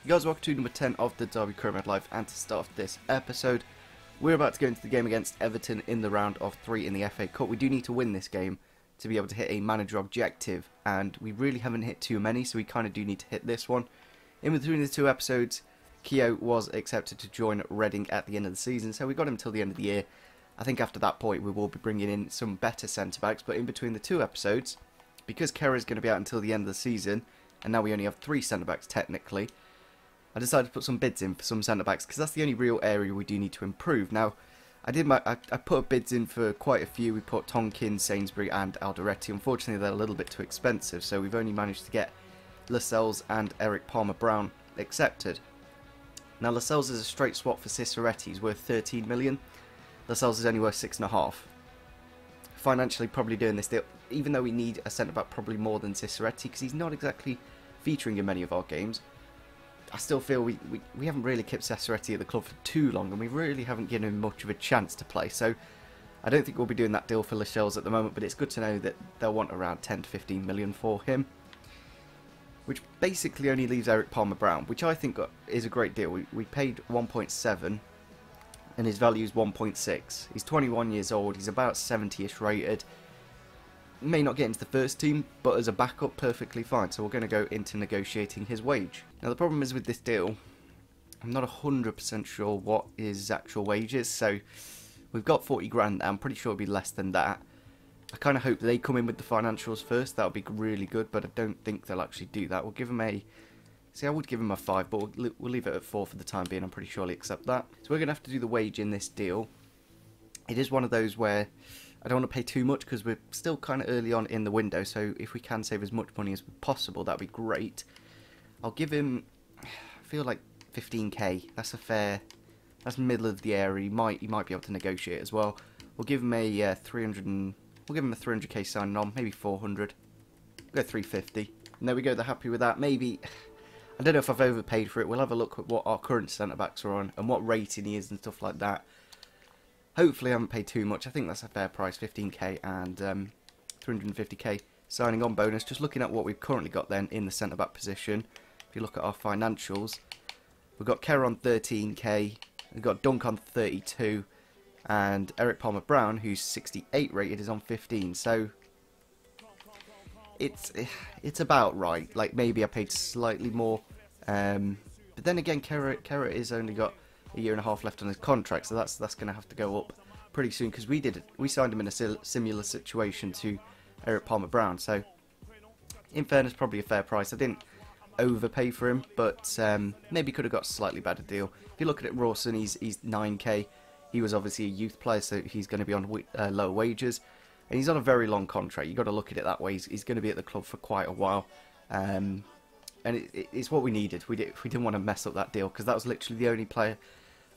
You guys, welcome to number 10 of the Derby Career Mode Live, and to start off this episode, we're about to go into the game against Everton in the round of 3 in the FA Cup. We do need to win this game to be able to hit a manager objective, and we really haven't hit too many, so we kind of do need to hit this one. In between the two episodes, Keogh was accepted to join Reading at the end of the season, so we got him till the end of the year. I think after that point we will be bringing in some better centre-backs, but in between the two episodes, because Kerr is going to be out until the end of the season, and now we only have 3 centre-backs technically, I decided to put some bids in for some centre-backs, because that's the only real area we do need to improve. Now, I put bids in for quite a few. We put Tonkin, Sainsbury and Alderete. Unfortunately, they're a little bit too expensive, so we've only managed to get Lascelles and Eric Palmer-Brown accepted. Now, Lascelles is a straight swap for Ciceretti. He's worth 13 million. Lascelles is only worth 6.5. Financially, probably doing this deal, even though we need a centre-back probably more than Ciceretti, because he's not exactly featuring in many of our games. I still feel we haven't really kept Ciceretti at the club for too long, and we really haven't given him much of a chance to play. So I don't think we'll be doing that deal for Lascelles at the moment, but it's good to know that they'll want around 10 to 15 million for him, which basically only leaves Eric Palmer-Brown, which I think is a great deal. We paid 1.7, and his value is 1.6. He's 21 years old. He's about 70-ish rated. May not get into the first team, but as a backup, perfectly fine. So we're going to go into negotiating his wage. Now the problem is with this deal, I'm not 100% sure what his actual wage is. So we've got 40 grand. I'm pretty sure it'll be less than that. I kind of hope they come in with the financials first. That would be really good, but I don't think they'll actually do that. We'll give him a... See, I would give him a 5, but we'll leave it at 4 for the time being. I'm pretty sure he'll accept that. So we're going to have to do the wage in this deal. It is one of those where I don't want to pay too much because we're still kind of early on in the window, so if we can save as much money as possible, that'd be great. I'll give him, I feel like 15k. That's a fair, that's middle of the area. He might be able to negotiate as well. We'll give him a 300k signing on, maybe 400. We'll go 350. And there we go. They're happy with that. Maybe, I don't know if I've overpaid for it. We'll have a look at what our current centre backs are on and what rating he is and stuff like that. Hopefully I haven't paid too much. I think that's a fair price, 15k and 350k signing on bonus. Just looking at what we've currently got then in the centre-back position. If you look at our financials, we've got Kerr on 13k, we've got Dunk on 32, and Eric Palmer-Brown, who's 68 rated, is on 15. So it's about right. Like, maybe I paid slightly more. But then again, Kerr has only got a year and a half left on his contract, so that's going to have to go up pretty soon, because we signed him in a similar situation to Eric Palmer-Brown. So in fairness, probably a fair price. I didn't overpay for him, but maybe could have got a slightly better deal. If you look at it, Rawson, he's 9k. He was obviously a youth player, so he's going to be on lower wages, and he's on a very long contract. You've got to look at it that way. He's going to be at the club for quite a while. And it's what we needed. We didn't want to mess up that deal, because that was literally the only player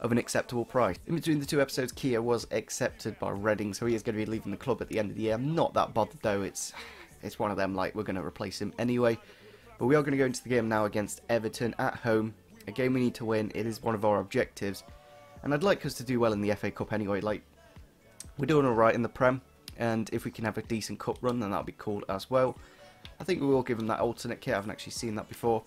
of an acceptable price. In between the two episodes, Keogh was accepted by Reading, so he is going to be leaving the club at the end of the year. I'm not that bothered though. It's one of them, like, we're going to replace him anyway. But we are going to go into the game now against Everton at home. A game we need to win. It is one of our objectives, and I'd like us to do well in the FA Cup anyway. Like, we're doing alright in the Prem, and if we can have a decent cup run, then that'll be cool as well. I think we will give him that alternate kit. I haven't actually seen that before.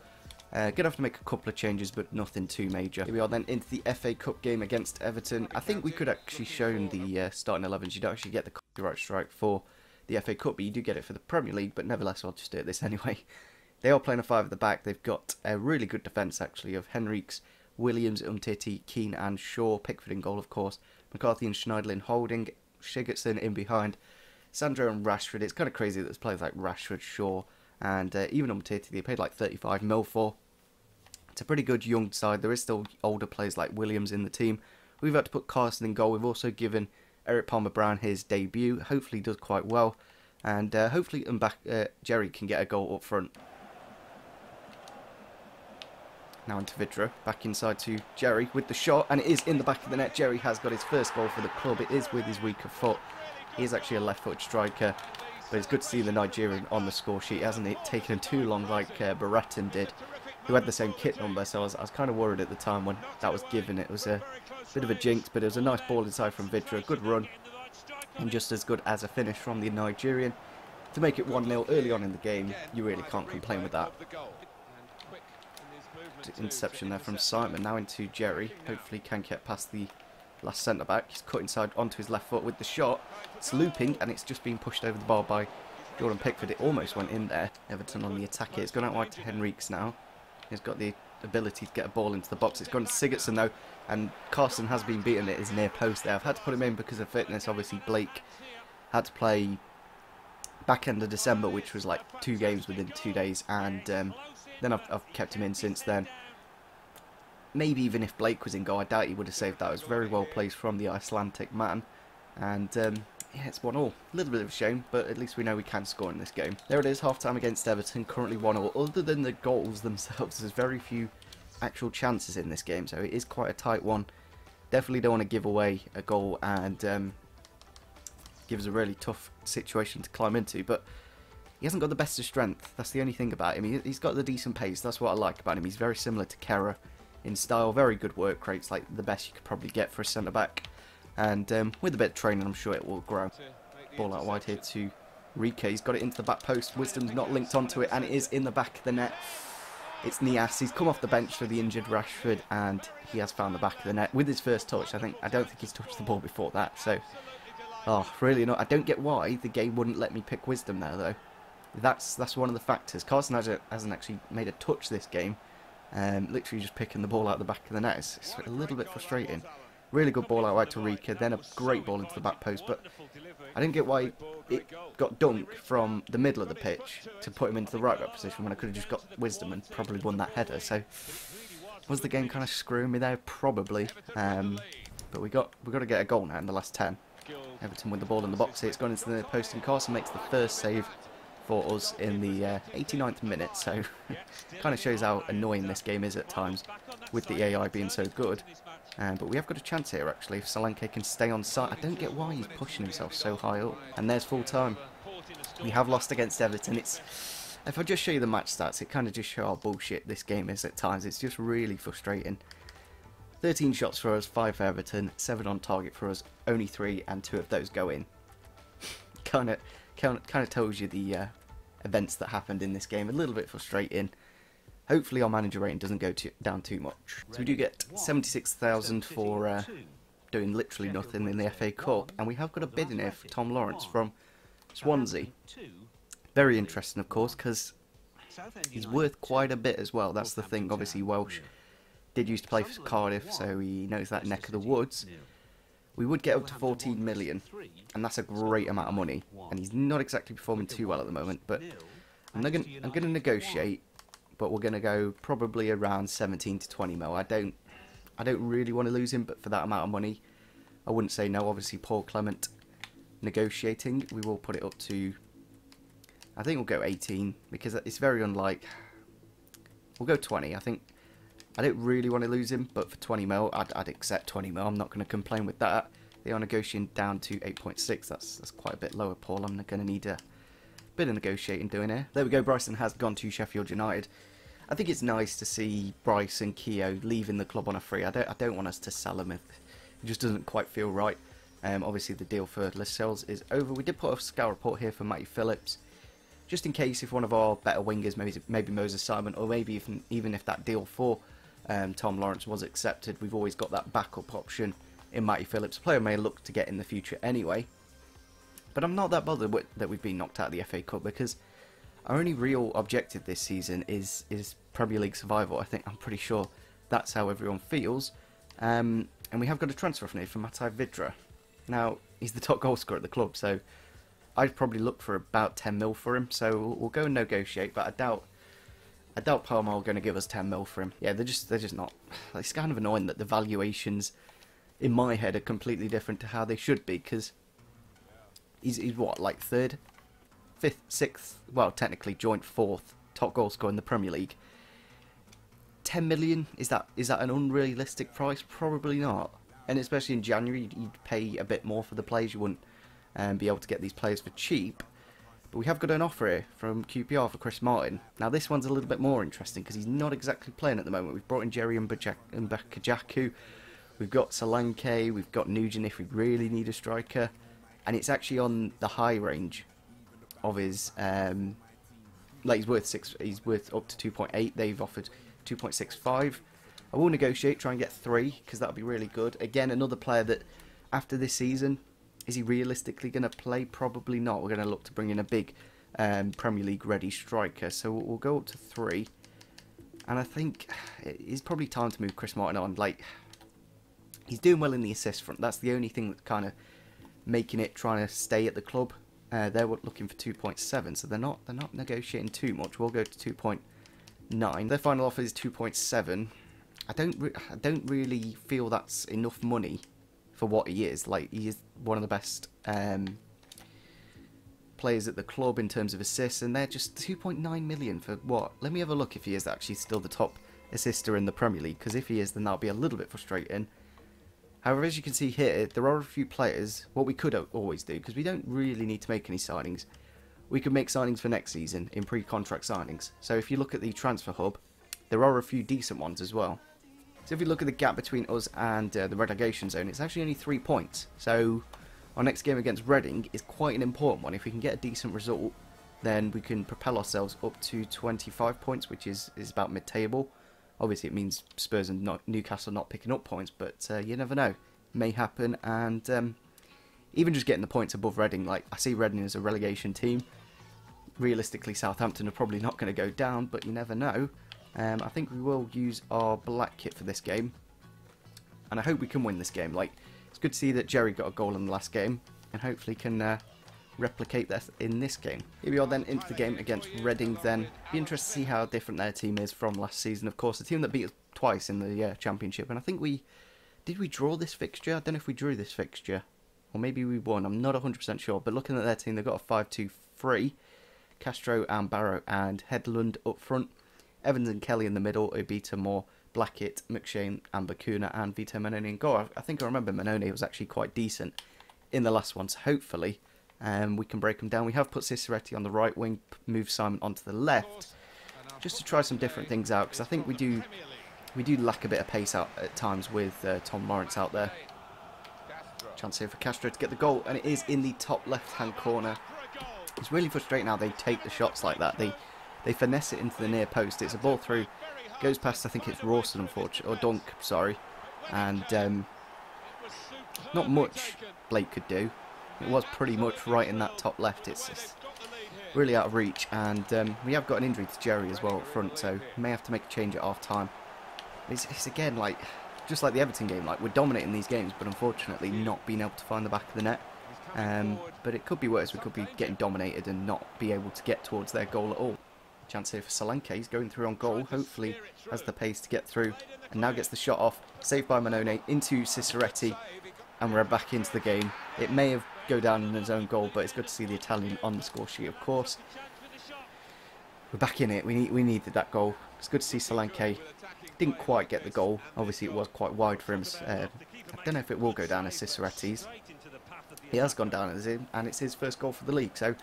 Gonna have to make a couple of changes, but nothing too major. Here we are then into the FA Cup game against Everton. I think we could actually show the starting 11s. You don't actually get the copyright strike for the FA Cup, but you do get it for the Premier League. But nevertheless, I'll just do it this anyway. They are playing a 5 at the back. They've got a really good defence actually of Henriques, Williams, Umtiti, Keane and Shaw. Pickford in goal, of course. McCarthy and Schneiderlin holding. Sigurdsson in behind. Sandro and Rashford. It's kind of crazy that there's players like Rashford, Shaw, and even Umtiti. They paid like 35 mil for. It's a pretty good young side. There is still older players like Williams in the team. We've had to put Carson in goal. We've also given Eric Palmer-Brown his debut. Hopefully he does quite well. And hopefully Jerry can get a goal up front. Now into Vidra. Back inside to Jerry with the shot. And it is in the back of the net. Jerry has got his first goal for the club. It is with his weaker foot. He is actually a left-footed striker. But it's good to see the Nigerian on the score sheet. Hasn't it taken too long like Barretton did, who had the same kit number, so I was kind of worried at the time when that was given. It was a bit of a jinx, but it was a nice ball inside from Vidra, good run, and just as good as a finish from the Nigerian. To make it 1-0 early on in the game, you really can't complain with that. interception there from Simon. Now into Jerry. Hopefully can get past the last centre-back. He's cut inside onto his left foot with the shot. It's looping and it's just being pushed over the bar by Jordan Pickford. It almost went in there. Everton on the attack here. It's gone out wide to Henriques now. He's got the ability to get a ball into the box. It's gone to Sigurdsson though, and Carson has been beaten at his near post there. I've had to put him in because of fitness. Obviously Blake had to play back end of December, which was like 2 games within 2 days, and then I've kept him in since then. Maybe even if Blake was in goal, I doubt he would have saved that. It was very well placed from the Icelandic man, and yeah, it's 1-1. A little bit of a shame, but at least we know we can score in this game. There it is, half-time against Everton, currently 1-1. Other than the goals themselves, there's very few actual chances in this game, so it is quite a tight one. Definitely don't want to give away a goal and give us a really tough situation to climb into, but he hasn't got the best of strength. That's the only thing about him. He's got the decent pace. That's what I like about him. He's very similar to Kera in style. Very good work rates, like the best you could probably get for a centre-back. And with a bit of training, I'm sure it will grow. Ball out wide here to Rika. He's got it into the back post. Wisdom's not linked onto it, and it is in the back of the net. It's Nias. He's come off the bench for the injured Rashford, and he has found the back of the net with his first touch. I don't think he's touched the ball before that. So, oh, really not. I don't get why the game wouldn't let me pick Wisdom there, though. That's one of the factors. Carson hasn't actually made a touch this game. Literally just picking the ball out the back of the net. It's a little bit frustrating. Really good ball out wide to Rika, then a great ball into the back post, but I didn't get why it got dunked from the middle of the pitch to put him into the right back position when I could have just got Wisdom and probably won that header. So was the game kind of screwing me there? Probably. But we got to get a goal now in the last 10. Everton with the ball in the box here. It's gone into the post and Carson makes the first save for us in the 89th minute, so kind of shows how annoying this game is at times with the AI being so good. But we have got a chance here actually if Solanke can stay on site. I don't get why he's pushing himself so high up. And there's full time. We have lost against Everton. If I just show you the match stats, it kind of just shows how bullshit this game is at times. It's just really frustrating. 13 shots for us, 5 for Everton, 7 on target for us, only 3 and 2 of those go in. kind of tells you the events that happened in this game. A little bit frustrating. Hopefully our manager rating doesn't go down too much. So we do get 76,000 for doing literally nothing in the FA Cup, and we have got a bid in here for Tom Lawrence from Swansea. Very interesting, of course, because he's worth quite a bit as well. That's the thing. Obviously Welsh did used to play for Cardiff, so he knows that neck of the woods. We would get up to 14 million, and that's a great amount of money. And he's not exactly performing too well at the moment, but I'm going to negotiate. But we're going to go probably around 17 to 20 mil. I don't really want to lose him, but for that amount of money, I wouldn't say no. Obviously, Paul Clement negotiating. We will put it up to, I think we'll go 18, because it's very unlike. We'll go 20. I don't really want to lose him, but for 20 mil, I'd accept 20 mil. I'm not going to complain with that. They are negotiating down to 8.6. That's quite a bit lower, Paul. I'm going to need a bit of negotiating doing here. There we go. Bryson has gone to Sheffield United. I think it's nice to see Bryce and Keogh leaving the club on a free. I don't want us to sell him. It just doesn't quite feel right. Obviously, the deal for Lascelles is over. We did put a scout report here for Matty Phillips, just in case if one of our better wingers, maybe Moses Simon, or maybe even if that deal for Tom Lawrence was accepted, we've always got that backup option in Matty Phillips. A player may look to get in the future anyway. But I'm not that bothered that we've been knocked out of the FA Cup, because our only real objective this season is Premier League survival. I'm pretty sure that's how everyone feels. And we have got a transfer from here for Matai Vidra. Now, he's the top goal scorer at the club, so I'd probably look for about 10 mil for him. So we'll go and negotiate, but I doubt Parma are going to give us 10 mil for him. Yeah, they're just not. It's kind of annoying that the valuations in my head are completely different to how they should be, because he's what, like 3rd, 5th, 6th, well, technically joint 4th top goal scorer in the Premier League. 10 million, is that an unrealistic price? Probably not. And especially in January, you'd pay a bit more for the players. You wouldn't be able to get these players for cheap. But we have got an offer here from QPR for Chris Martin. Now this one's a little bit more interesting because he's not exactly playing at the moment. We've brought in Jerry and Bakajaku. We've got Solanke. We've got Nugent if we really need a striker. And it's actually on the high range of his. Like he's worth up to 2.8. They've offered 2.65. I will negotiate, try and get 3, because that would be really good. Again, another player that, after this season, is he realistically going to play? Probably not. We're going to look to bring in a big Premier League ready striker. So we'll go up to 3. And I think it's probably time to move Chris Martin on. Like, he's doing well in the assist front. That's the only thing that's kind of making it trying to stay at the club. They're looking for 2.7, so they're not negotiating too much. We'll go to 2.9. Their final offer is 2.7. I don't really feel that's enough money for what he is. Like, he is one of the best players at the club in terms of assists, and they're just 2.9 million for what? Let me have a look if he is actually still the top assister in the Premier League, because if he is, then that'll be a little bit frustrating. However, as you can see here, there are a few players, what we could always do, because we don't really need to make any signings, we could make signings for next season in pre-contract signings. So if you look at the transfer hub, there are a few decent ones as well. So if you look at the gap between us and the relegation zone, it's actually only 3 points. So our next game against Reading is quite an important one. If we can get a decent result, then we can propel ourselves up to 25 points, which is about mid-table. Obviously, it means Spurs and Newcastle not picking up points, but you never know. It may happen, and even just getting the points above Reading, like, I see Reading as a relegation team. Realistically, Southampton are probably not going to go down, but you never know. I think we will use our black kit for this game, and I hope we can win this game. Like, it's good to see that Jerry got a goal in the last game, and hopefully can replicate that in this game. Here we are then into the game against Reading then. Be interested to see how different their team is from last season. Of course, the team that beat us twice in the Championship, and I think did we draw this fixture? I don't know if we drew this fixture, or maybe we won. I'm not 100% sure, but looking at their team, they've got a 5-2-3. Castro and Barrow and Headland up front. Evans and Kelly in the middle. Obita, Moore, Blackett, McShane and Bakuna, and Vito Manoni in goal. I think I remember Manoni was actually quite decent in the last one, so hopefully we can break them down. We have put Ciceretti on the right wing, moved Simon onto the left, just to try some different things out, because I think we do lack a bit of pace out at times with Tom Lawrence out there. Chance here for Castro to get the goal, and it is in the top left-hand corner. It's really frustrating how they take the shots like that. They finesse it into the near post. It's a ball through, goes past, I think it's Rawson, unfortunately, or Dunk, sorry, and not much Blake could do. It was pretty much right in that top left. It's just really out of reach, and we have got an injury to Jerry as well up front, so we may have to make a change at half time. It's again like, just like the Everton game, like, we're dominating these games, but unfortunately not being able to find the back of the net. But it could be worse. We could be getting dominated and not be able to get towards their goal at all. Chance here for Solanke. He's going through on goal. Hopefully has the pace to get through, and now gets the shot off. Saved by Manone into Ciceretti, and we're back into the game. It may have go down in his own goal, but it's good to see the Italian on the score sheet, of course. We're back in it. We needed that goal. It's good to see Solanke. Didn't quite get the goal. Obviously, it was quite wide for him. I don't know if it will go down as Ciceretti's. He has gone down as him, and it's his first goal for the league. So,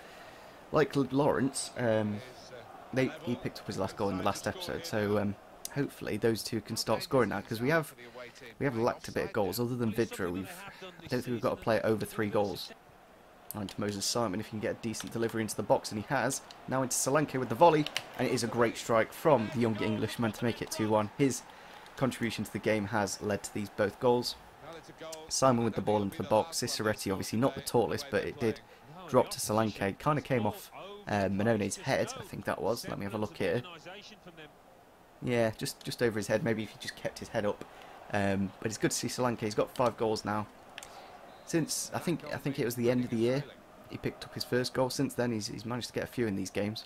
like Lawrence, he picked up his last goal in the last episode. So hopefully those two can start scoring now, because we have lacked a bit of goals. Other than Vidra, I don't think we've got a player over 3 goals. Now into Moses Simon, if he can get a decent delivery into the box, and he has. Now into Solanke with the volley, and it is a great strike from the young Englishman to make it 2-1. His contribution to the game has led to these both goals. Simon with the ball into the box. Ciceretti, obviously not the tallest, but it did drop to Solanke. Kind of came off Manone's head, I think that was. Let me have a look here. Yeah, just over his head. Maybe if he just kept his head up. But it's good to see Solanke. He's got 5 goals now. Since I think it was the end of the year, he picked up his first goal. Since then, he's managed to get a few in these games.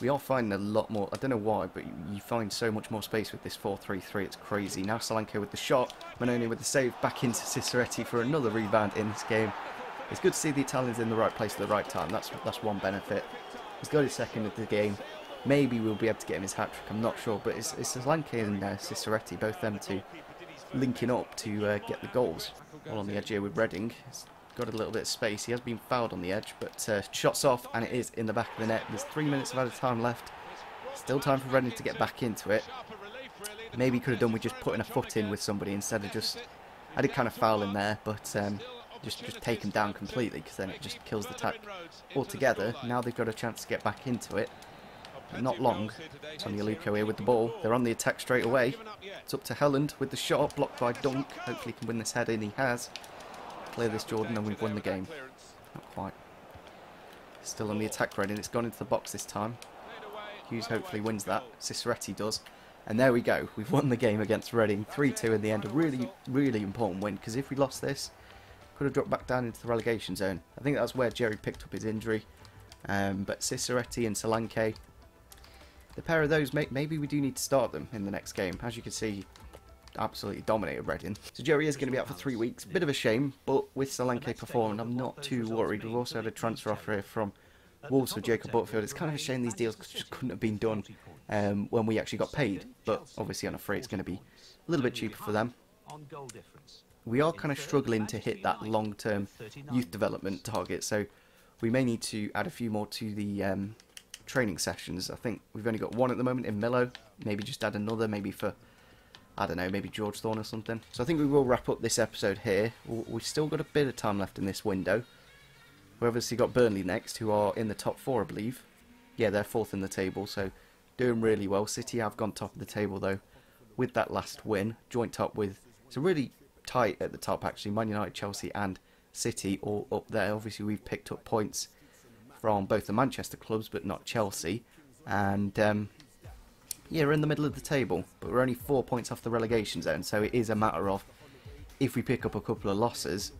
We are finding a lot more. I don't know why, but you find so much more space with this 4-3-3. It's crazy. Now Solanke with the shot, Manone with the save, back into Ciceretti for another rebound in this game. It's good to see the Italians in the right place at the right time. That's one benefit. He's got his second of the game. Maybe we'll be able to get him his hat trick. I'm not sure, but it's Solanke and Ciceretti, both them two, linking up to get the goals. All on the edge here with Reading. He's got a little bit of space. He has been fouled on the edge, but shots off, and it is in the back of the net. There's 3 minutes of added time left. Still time for Reading to get back into it. Maybe could have done with just putting a foot in with somebody instead of just... I did kind of foul in there, but just take him down completely, because then it just kills the attack altogether. Now they've got a chance to get back into it. Not long. Tony Luko here with the ball. They're on the attack straight away. It's up to Helland with the shot, blocked by Dunk. Hopefully he can win this header, and he has. Clear this, Jordan, and we've won the game. Not quite. Still on the attack ready, and it's gone into the box this time. Hughes hopefully wins that. Ciceretti does. And there we go. We've won the game against Reading. 3-2 in the end. A really, really important win, because if we lost this, could have dropped back down into the relegation zone. I think that's where Jerry picked up his injury. But Ciceretti and Solanke, the pair of those, maybe we do need to start them in the next game. As you can see, absolutely dominated Reading. So Jerry is going to be out for 3 weeks. Bit of a shame, but with Solanke performing, I'm not too worried. We've also had a transfer offer here from Wolves for Jacob Butterfield. It's kind of a shame these deals just couldn't have been done when we actually got paid. But obviously on a free, it's going to be a little bit cheaper for them. We are kind of struggling to hit that long-term youth development target, so we may need to add a few more to the training sessions. I think we've only got one at the moment in Milo. Maybe just add another, maybe for, I don't know, maybe George Thorne or something. So I think we will wrap up this episode here. We've still got a bit of time left in this window. We've obviously got Burnley next, who are in the top 4, I believe. Yeah, they're 4th in the table, so doing really well. City have gone top of the table, though, with that last win. Joint top with, it's really tight at the top, actually. Man United, Chelsea and City all up there. Obviously, we've picked up points from both the Manchester clubs, but not Chelsea. And, yeah, we're in the middle of the table, but we're only 4 points off the relegation zone, so it is a matter of, if we pick up a couple of losses,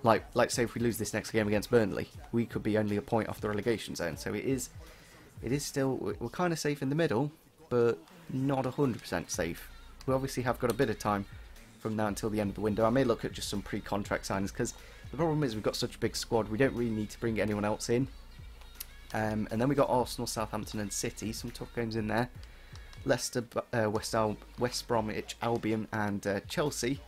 like say if we lose this next game against Burnley, we could be only a point off the relegation zone. So it is still, we're kind of safe in the middle, but not 100% safe. We obviously have got a bit of time from now until the end of the window. I may look at just some pre-contract signings, because the problem is we've got such a big squad, we don't really need to bring anyone else in. And then we got Arsenal, Southampton and City, some tough games in there. Leicester, West Bromwich Albion and Chelsea.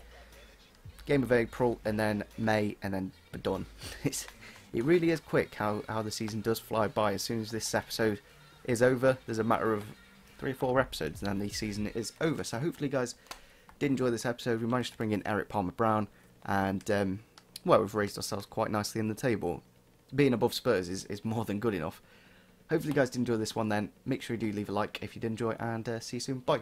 Game of April, and then May, and then we're done. It really is quick how the season does fly by. As soon as this episode is over, there's a matter of 3 or 4 episodes, and then the season is over. So hopefully, guys, did enjoy this episode. We managed to bring in Eric Palmer-Brown, and well, we've raised ourselves quite nicely in the table. Being above Spurs is more than good enough. Hopefully, you guys did enjoy this one. Then make sure you do leave a like if you did enjoy, and see you soon. Bye.